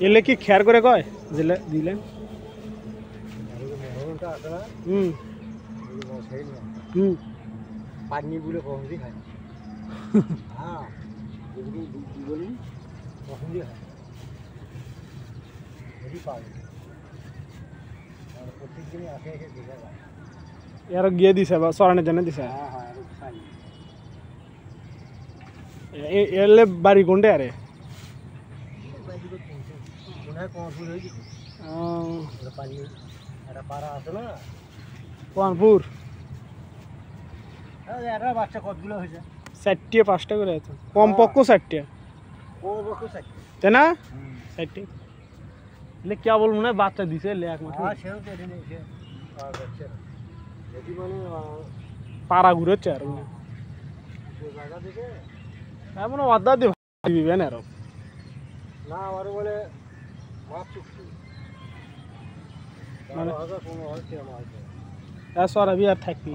এলে কি খেয়ার করে কয় দিলে দিলেন পানি বলে কখন খায় হ্যাঁ কখন দিয়ে খায় প্রত্যেক দিনই আসে এসে দেখা যায় এর গিয়ে দিছে বা সরানোর জন্য দিছে এলে বাড়ি কোনটা আরে কোয়ানপুর বাচ্চা কতগুলো হয়েছে 4টে 5টা করে আছে কমপক্ষ 4টে তাই না 4টে এলে কে বল মনে হয় বাচ্চা দিছে এলে এক মাস পাড়া ঘুরেছে আর এমন অর্ধা দিবেন আর না আমার বলে মাছ চুক্তি সরাবি আর থাকবি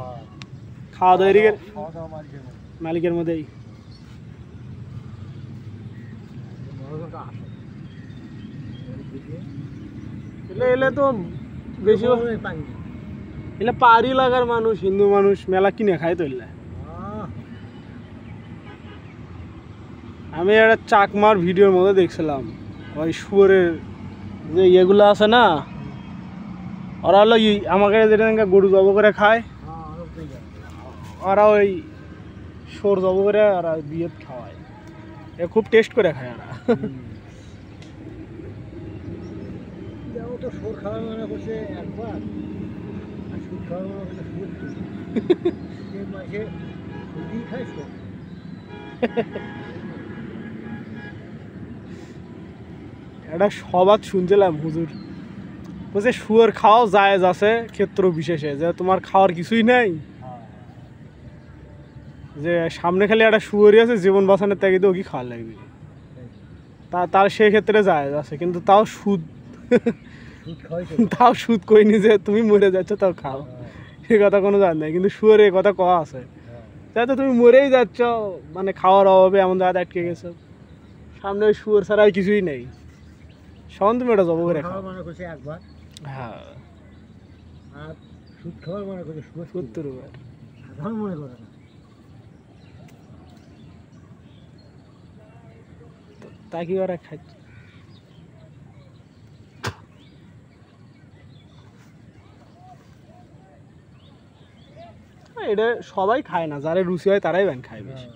খাওয়া দাওয়া এদিকে মালিকের মধ্যেই এলে তো বেশি এলে পাহাড়ি এলাকার মানুষ হিন্দু মানুষ মেলা কিনে খায় তো এলে আমি একটা চাকমার ভিডিওর মধ্যে দেখছিলাম ওই শুয়োরের যে ইয়েগুলো আছে না ওরা হলো আমাকে যেটা গরু জব করে খায় ওরা ওই সর জব করে ওরা বিয়ে খাওয়ায় এ খুব টেস্ট করে খায় ওরা তো সর খাওয়ার মনে করছে একবার আর সুদ খাওয়ার মনে করছে সুদ মাসে সুদই খায় সর এটা সবাদ শুনছিলাম হুজুর বলছে শুয়োর খাওয়াও জায়েজ আছে ক্ষেত্র বিশেষে যে তোমার খাওয়ার কিছুই নাই যে সামনে খালি একটা শুয়োরই আছে জীবন বাঁচানোর তাগিদেও কি খাওয়া লাগবে তার সেই ক্ষেত্রে জায়েজ আছে কিন্তু তাও সুদ কইনি যে তুমি মরে যাচ্ছ তাও খাও এ কথা কোনো জান নাই কিন্তু শুয়োর এ কথা কওয়া আছে যাতে তুমি মরেই যাচ্ছ মানে খাওয়ার অভাবে এমন জায়গায় আটকে গেছো সামনে ওই শুয়োর ছাড়া আর কিছুই নেই সন তুমি এটা জব করে খাও মনে করছে একবার হ্যাঁ আর সুদ খাওয়ার মনে করছে 70 বার সাধারণ মনে করে না তা কি ওরা খাচ্ছে এটা সবাই খায় না যারা রুচি হয় তারাই ব্যান খায় বেশি